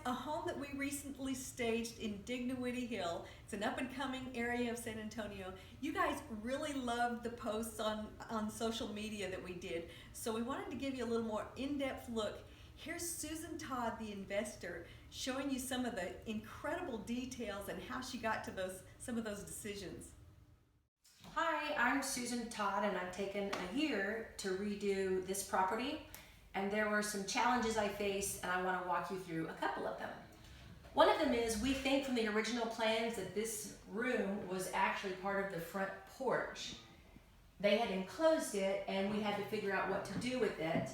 a home that we recently staged in Dignowitty Hill. It's an up-and-coming area of San Antonio. You guys really loved the posts on social media that we did, so we wanted to give you a little more in-depth look. Here's Susan Todd, the investor, showing you some of the incredible details and how she got to some of those decisions. Hi, I'm Susan Todd, and I've taken a year to redo this property, and there were some challenges I faced, and I want to walk you through a couple of them. One of them is we think from the original plans that this room was actually part of the front porch. They had enclosed it, and we had to figure out what to do with it.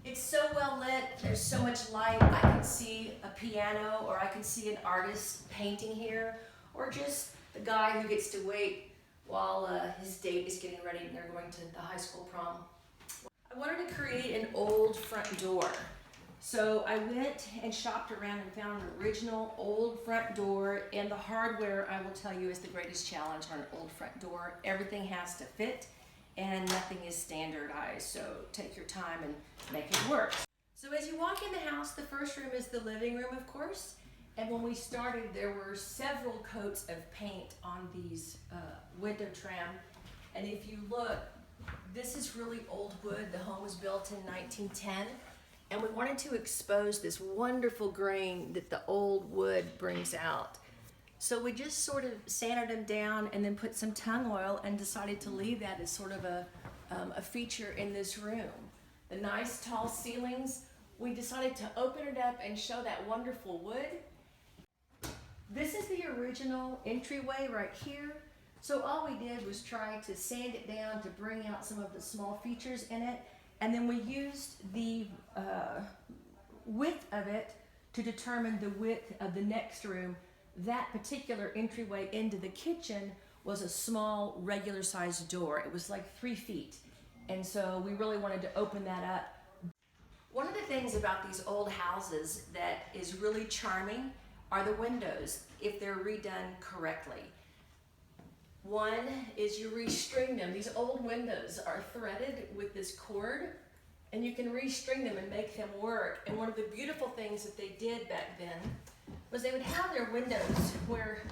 It's so well lit, there's so much light. I can see a piano, or I can see an artist painting here, or just the guy who gets to wait while his date is getting ready and they're going to the high school prom. I wanted to create an old front door. So I went and shopped around and found an original old front door, and the hardware, I will tell you, is the greatest challenge on an old front door. Everything has to fit and nothing is standardized, so take your time and make it work. So as you walk in the house, the first room is the living room, of course. And when we started, there were several coats of paint on these window trim. And if you look, this is really old wood. The home was built in 1910. And we wanted to expose this wonderful grain that the old wood brings out. So we just sort of sanded them down and then put some tung oil and decided to leave that as sort of a feature in this room. The nice tall ceilings, we decided to open it up and show that wonderful wood. This is the original entryway right here. So all we did was try to sand it down to bring out some of the small features in it. And then we used the width of it to determine the width of the next room. That particular entryway into the kitchen was a small regular sized door. It was like 3 feet. And so we really wanted to open that up. One of the things about these old houses that is really charming are the windows, if they're redone correctly. One is you restring them. These old windows are threaded with this cord, and you can restring them and make them work. And one of the beautiful things that they did back then was they would have their windows where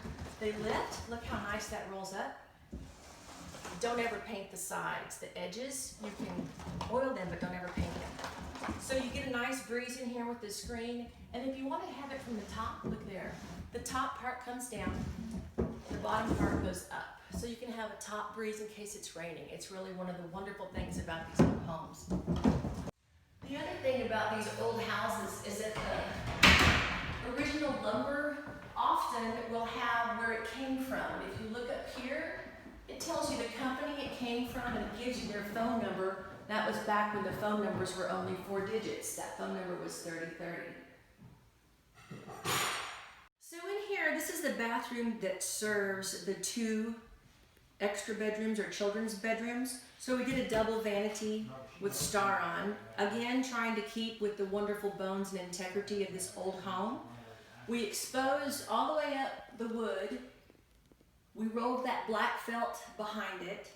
they lit. Look how nice that rolls up. Don't ever paint the sides. The edges, you can oil them, but don't ever paint them. So you get a nice breeze in here with the screen. And if you want to have it from the top, look there. The top part comes down, the bottom part goes up. So you can have a top breeze in case it's raining. It's really one of the wonderful things about these old homes. The other thing about these old houses is that the original lumber often will have where it came from. If you look up here, it tells you the company it came from, and it gives you their phone number. That was back when the phone numbers were only 4 digits. That phone number was 3030. So in here, this is the bathroom that serves the 2 extra bedrooms or children's bedrooms. So we did a double vanity with star on. Again, trying to keep with the wonderful bones and integrity of this old home. We exposed all the way up the wood. We rolled that black felt behind it.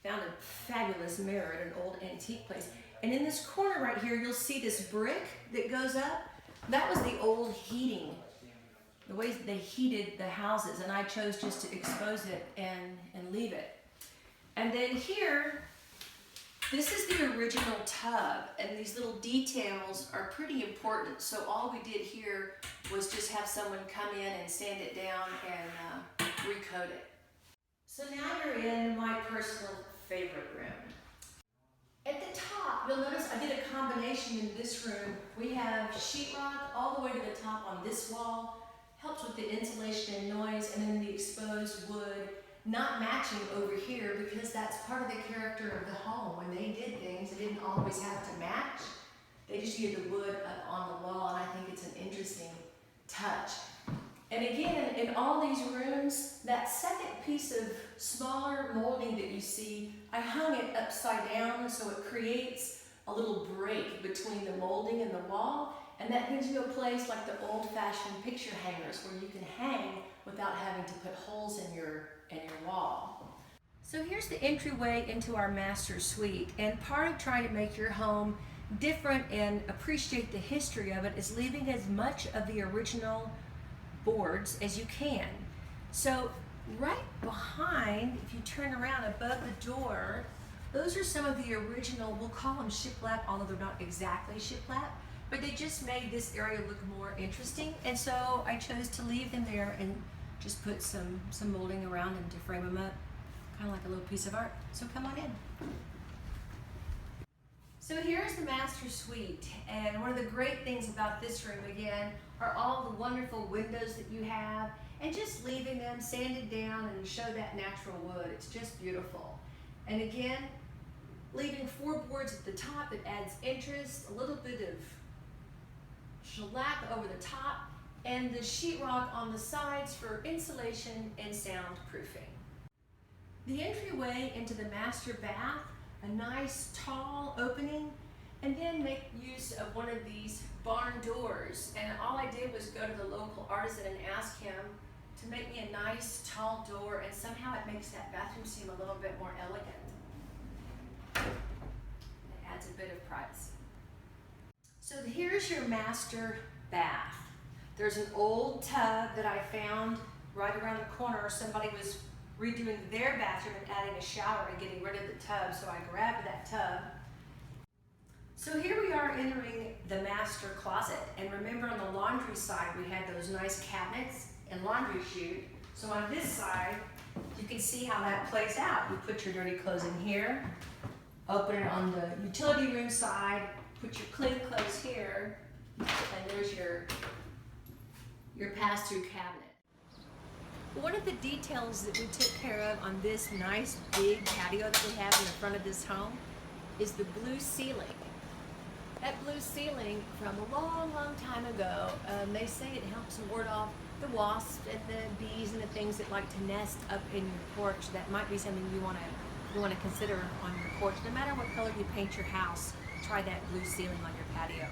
Found a fabulous mirror at an old antique place. And in this corner right here, you'll see this brick that goes up. That was the old heating, the ways that they heated the houses, and I chose just to expose it and leave it. And then here, this is the original tub, and these little details are pretty important. So all we did here was just have someone come in and sand it down and recoat it. So now you're in my personal favorite room. At the top, you'll notice I did a combination in this room. We have sheetrock all the way to the top on this wall. Helps with the insulation and noise, and then the exposed wood, not matching over here because that's part of the character of the home. When they did things, they didn't always have to match. They just needed the wood up on the wall, and I think it's an interesting touch. And again, in all these rooms, that second piece of smaller molding that you see, I hung it upside down so it creates a little break between the molding and the wall. And that gives you a place like the old-fashioned picture hangers where you can hang without having to put holes in your wall. So here's the entryway into our master suite. And part of trying to make your home different and appreciate the history of it is leaving as much of the original boards as you can. So right behind, if you turn around above the door, those are some of the original, we'll call them shiplap, although they're not exactly shiplap, but they just made this area look more interesting. And so I chose to leave them there and just put some molding around them to frame them up, kind of like a little piece of art. So come on in. So here's the master suite, and one of the great things about this room, again, are all the wonderful windows that you have, and just leaving them sanded down and show that natural wood. It's just beautiful. And again, leaving 4 boards at the top that adds interest, a little bit of shellac over the top, and the sheetrock on the sides for insulation and soundproofing. The entryway into the master bath, a nice tall opening, and then make use of one of these barn doors. And all I did was go to the local artisan and ask him to make me a nice tall door, and somehow it makes that bathroom seem a little bit more elegant. It adds a bit of privacy. So here's your master bath. There's an old tub that I found right around the corner. Somebody was redoing their bathroom and adding a shower and getting rid of the tub, so I grabbed that tub. So here we are entering the master closet, and remember on the laundry side we had those nice cabinets and laundry chute. So on this side you can see how that plays out. You put your dirty clothes in here, open it on the utility room side, put your clean clothes here, and there's your pass-through cabinet. One of the details that we took care of on this nice big patio that we have in the front of this home is the blue ceiling. That blue ceiling from a long, long time ago, they say it helps ward off the wasps and the bees and the things that like to nest up in your porch. That might be something you want to consider on your porch. No matter what color you paint your house, try that blue ceiling on your patio.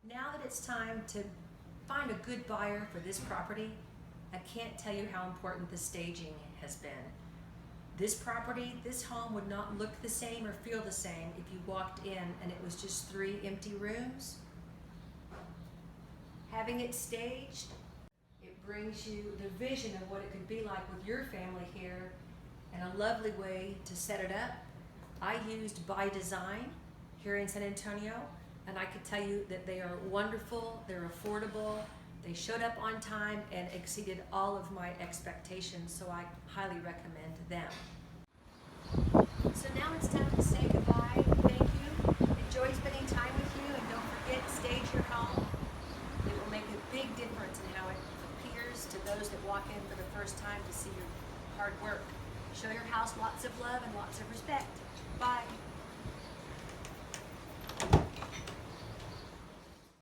Now that it's time to find a good buyer for this property, I can't tell you how important the staging has been. This property, this home would not look the same or feel the same if you walked in and it was just 3 empty rooms. Having it staged, it brings you the vision of what it could be like with your family here, and a lovely way to set it up. I used By Design here in San Antonio, and I could tell you that they are wonderful, they're affordable, they showed up on time and exceeded all of my expectations, so I highly recommend them. So now it's time to say goodbye. Thank you. Enjoy spending time with you, and don't forget, stage your home. It will make a big difference in how it appears to those that walk in for the first time to see your hard work. Show your house lots of love and lots of respect. Bye.